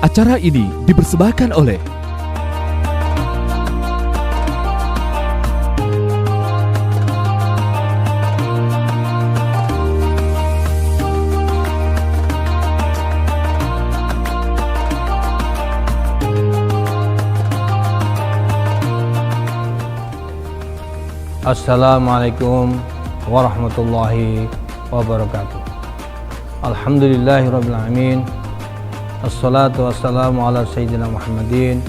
Acara ini dipersembahkan oleh Assalamualaikum warahmatullahi wabarakatuh. Alhamdulillahirrabbilalamin. Assalatu wassalamu ala sayyidina Muhammadin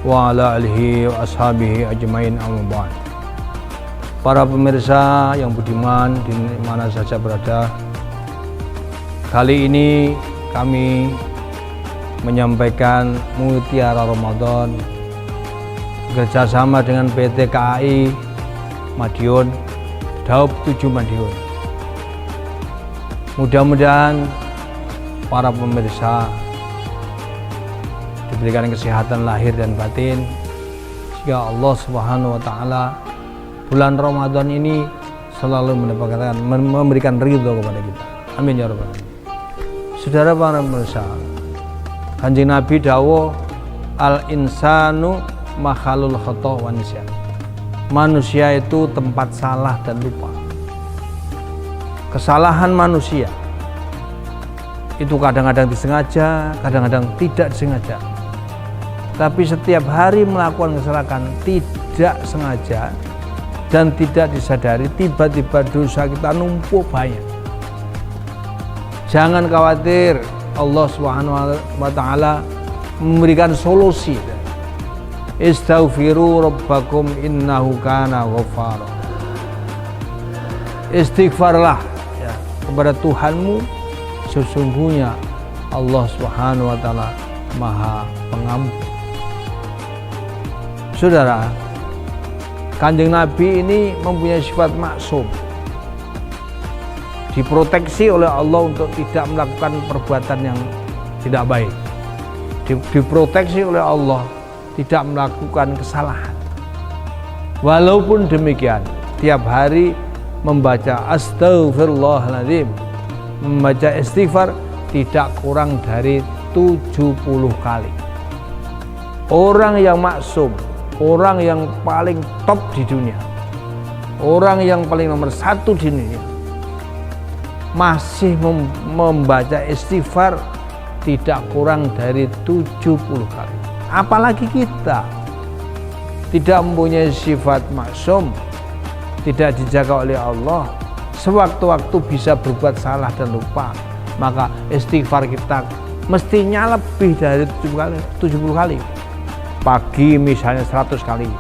wa ala alihi wa ashabihi ajmain, amma ba'd. Para pemirsa yang budiman di mana saja berada, kali ini kami menyampaikan Mutiara Ramadan bekerjasama dengan PT KAI Madiun, Daup 7 Madiun. Mudah-mudahan para pemirsa diberikan kesehatan lahir dan batin, sehingga Allah Subhanahu wa Ta'ala bulan Ramadan ini selalu memberikan ridho kepada kita. Amin ya rabbal alamin. Saudara para pemirsa, Kanjeng Nabi dawuh, al insanu makhalul khata' wa nisyan. Manusia itu tempat salah dan lupa. Kesalahan manusia itu kadang-kadang disengaja, kadang-kadang tidak disengaja. Tapi setiap hari melakukan kesalahan tidak sengaja dan tidak disadari, tiba-tiba dosa kita numpuk banyak. Jangan khawatir, Allah Subhanahu wa Ta'ala memberikan solusi. Istaghfiru rabbakum innahu kana ghaffara. Istighfarlah ya, kepada Tuhanmu, sesungguhnya Allah Subhanahu wa Ta'ala Maha Pengampun. Saudara, Kanjeng Nabi ini mempunyai sifat maksum, diproteksi oleh Allah untuk tidak melakukan perbuatan yang tidak baik, diproteksi oleh Allah tidak melakukan kesalahan. Walaupun demikian, tiap hari membaca astaghfirullahaladzim, membaca istighfar tidak kurang dari 70 kali. Orang yang maksum, orang yang paling top di dunia, orang yang paling nomor satu di dunia, masih membaca istighfar tidak kurang dari 70 kali. Apalagi kita tidak mempunyai sifat maksum, tidak dijaga oleh Allah, sewaktu-waktu bisa berbuat salah dan lupa, maka istighfar kita mestinya lebih dari 70 kali. Pagi misalnya 100 kali,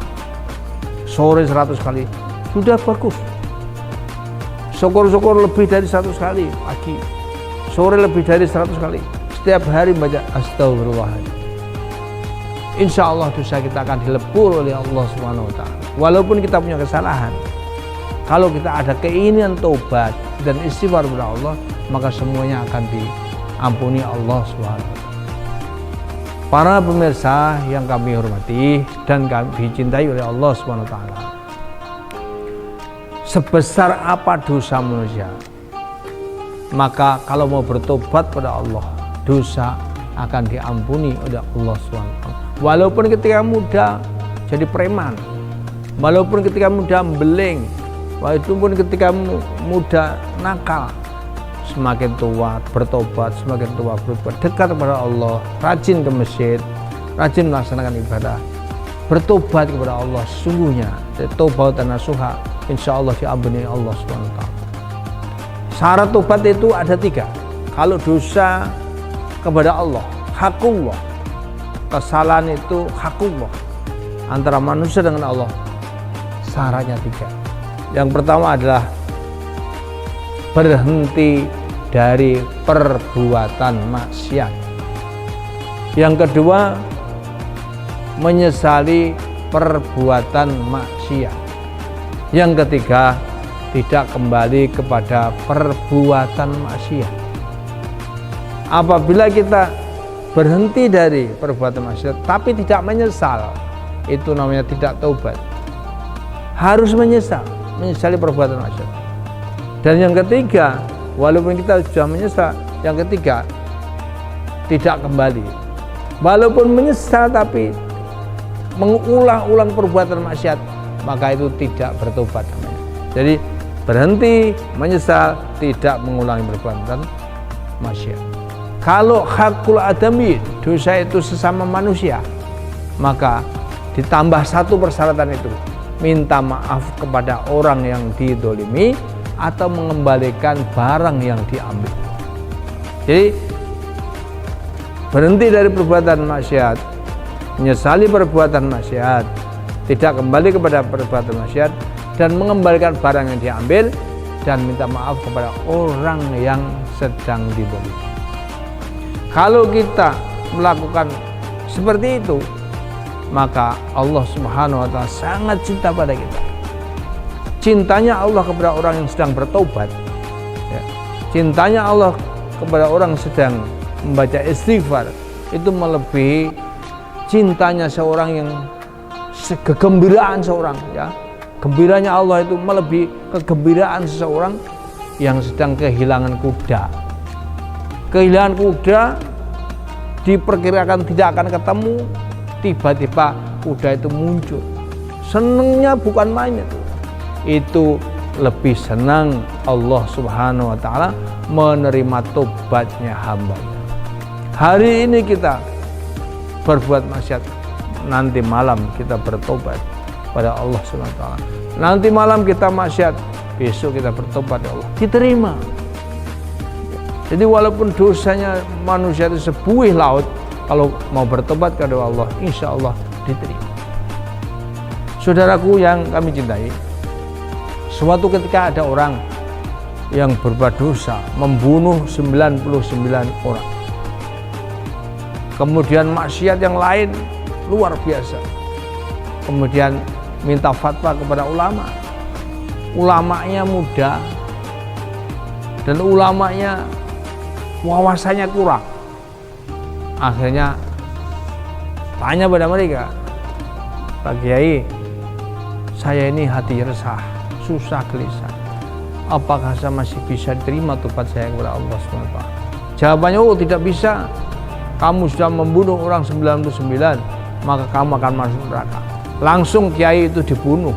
sore 100 kali, sudah bagus. Syukur-syukur lebih dari 100 kali, pagi, sore lebih dari 100 kali. Setiap hari baca astagfirullahaladzim. Insya Allah dosa kita akan dilebur oleh Allah Subhanahu wa Ta'ala. Walaupun kita punya kesalahan, kalau kita ada keinginan taubat dan istighfar kepada Allah, maka semuanya akan diampuni Allah Subhanahu wa Ta'ala. Para pemirsa yang kami hormati dan kami dicintai oleh Allah Subhanahu wa Ta'ala, sebesar apa dosa manusia, maka kalau mau bertobat pada Allah, dosa akan diampuni oleh Allah SWT. Walaupun ketika muda jadi preman, walaupun ketika muda beling, walaupun ketika muda nakal, semakin tua bertobat, semakin tua bertobat, dekat kepada Allah, rajin ke masjid, rajin melaksanakan ibadah, bertobat kepada Allah, sesungguhnya taubatan nasuha, insya Allah diampuni Allah SWT. Syarat tobat itu ada 3. Kalau dosa kepada Allah, hakullah, kesalahan itu hakullah antara manusia dengan Allah, syaratnya 3. Yang pertama adalah berhenti dari perbuatan maksiat. Yang kedua, menyesali perbuatan maksiat. Yang ketiga, tidak kembali kepada perbuatan maksiat. Apabila kita berhenti dari perbuatan maksiat tapi tidak menyesal, itu namanya tidak taubat. Harus menyesali perbuatan maksiat. Dan yang ketiga, walaupun kita sudah menyesal, yang ketiga tidak kembali walaupun menyesal tapi mengulang-ulang perbuatan maksiat, maka itu tidak bertobat namanya. Jadi berhenti menyesal, tidak mengulangi perbuatan maksiat. Kalau hakul adami, dosa itu sesama manusia, maka ditambah satu persyaratan itu, minta maaf kepada orang yang didolimi atau mengembalikan barang yang diambil. Jadi berhenti dari perbuatan maksiat, menyesali perbuatan maksiat, tidak kembali kepada perbuatan maksiat, dan mengembalikan barang yang diambil, dan minta maaf kepada orang yang sedang didolimi. Kalau kita melakukan seperti itu, maka Allah Subhanahu wa Ta'ala sangat cinta pada kita. Cintanya Allah kepada orang yang sedang bertobat, ya. Cintanya Allah kepada orang yang sedang membaca istighfar itu melebihi cintanya seorang yang kegembiraan seorang, ya. Gembiranya Allah itu melebihi kegembiraan seseorang yang sedang kehilangan kuda. Kehilangan kuda diperkirakan tidak akan ketemu, tiba-tiba kuda itu muncul. Senangnya bukan main itu lebih senang Allah Subhanahu wa Ta'ala menerima tobatnya hamba. Hari ini kita berbuat maksiat, nanti malam kita bertobat pada Allah Subhanahu wa Ta'ala. Nanti malam kita maksiat, besok kita bertobat ya Allah, diterima. Jadi walaupun dosanya manusia itu sebuih laut, kalau mau bertobat kepada Allah, insya Allah diterima. Saudaraku yang kami cintai, suatu ketika ada orang yang berbuat dosa, membunuh 99 orang. Kemudian maksiat yang lain luar biasa. Kemudian minta fatwa kepada ulama. Ulamanya muda dan ulamanya wawasannya kurang. Akhirnya tanya pada mereka, Pak Kiai, saya ini hati resah, susah gelisah. Apakah saya masih bisa diterima tobat saya kepada Allah SWT? Jawabannya, oh tidak bisa. Kamu sudah membunuh orang 99, maka kamu akan masuk neraka. Langsung Kiai itu dibunuh.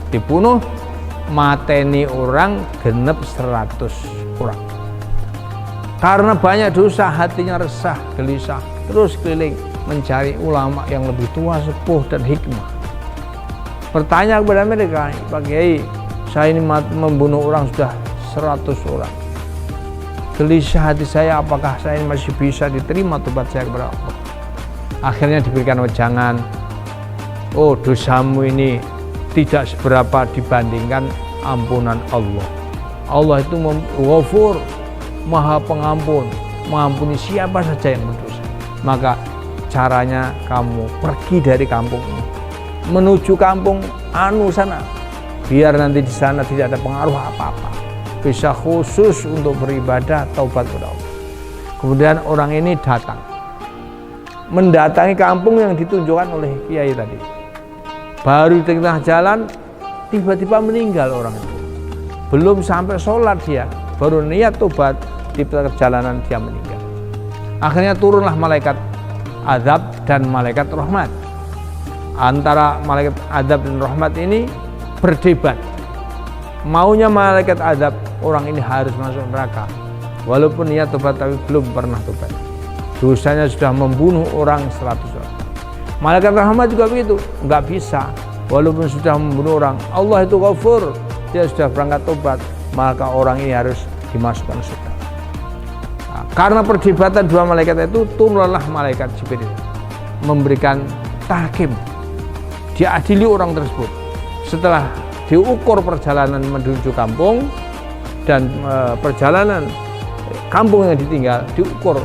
Dibunuh, mateni orang genep 100 orang. Karena banyak dosa, hatinya resah, gelisah, terus keliling mencari ulama yang lebih tua, sepuh dan hikmah. Bertanya kepada mereka, Pak Kiai, saya ini membunuh orang sudah 100 orang. Gelisah hati saya, apakah saya ini masih bisa diterima tobat saya kepada Allah? Akhirnya diberikan wejangan, oh dosamu ini tidak seberapa dibandingkan ampunan Allah. Allah itu Ghafur, Maha Pengampun, mengampuni siapa saja yang berdosa. Maka caranya kamu pergi dari kampung ini menuju kampung anu sana, biar nanti di sana tidak ada pengaruh apa-apa, bisa khusus untuk beribadah taubat kepada Allah. Kemudian orang ini datang, mendatangi kampung yang ditunjukkan oleh kiai tadi. Baru di tengah jalan tiba-tiba meninggal orang itu. Belum sampai sholat dia, baru niat tobat, di perjalanan dia meninggal. Akhirnya turunlah malaikat azab dan malaikat rahmat. Antara malaikat azab dan rahmat ini berdebat. Maunya malaikat azab, orang ini harus masuk neraka, walaupun niat tobat tapi belum pernah tobat. Dosanya sudah membunuh orang 100 orang. Malaikat rahmat juga begitu, nggak bisa, walaupun sudah membunuh orang. Allah itu Ghafur, dia sudah berangkat tobat, maka orang ini harus dimasukkan surga. Nah, karena perdebatan dua malaikat itu, turunlah malaikat Jibril memberikan tahkim, diadili orang tersebut. Setelah diukur perjalanan menuju kampung dan perjalanan kampung yang ditinggal diukur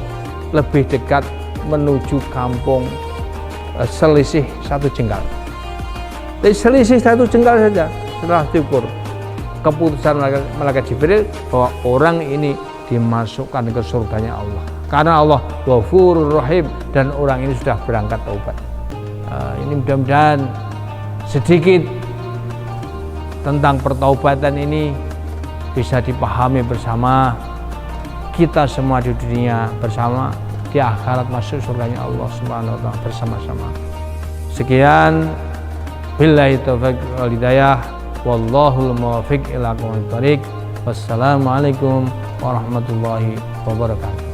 lebih dekat menuju kampung selisih 1 jengkal. Jadi selisih 1 jengkal saja setelah diukur, keputusan malaikat Jibril bahwa orang ini dimasukkan ke surganya Allah. Karena Allah Ghafurur Rahim dan orang ini sudah berangkat taubat. Ini mudah-mudahan sedikit tentang pertaubatan ini bisa dipahami bersama kita semua di dunia bersama. di akhirat masuk surganya Allah Subhanahu wa taala bersama-sama. Sekian, billahi taufiq wal hidayah, wallahul muwaffiq ila aqwamit thoriq. Wassalamualaikum warahmatullahi wabarakatuh.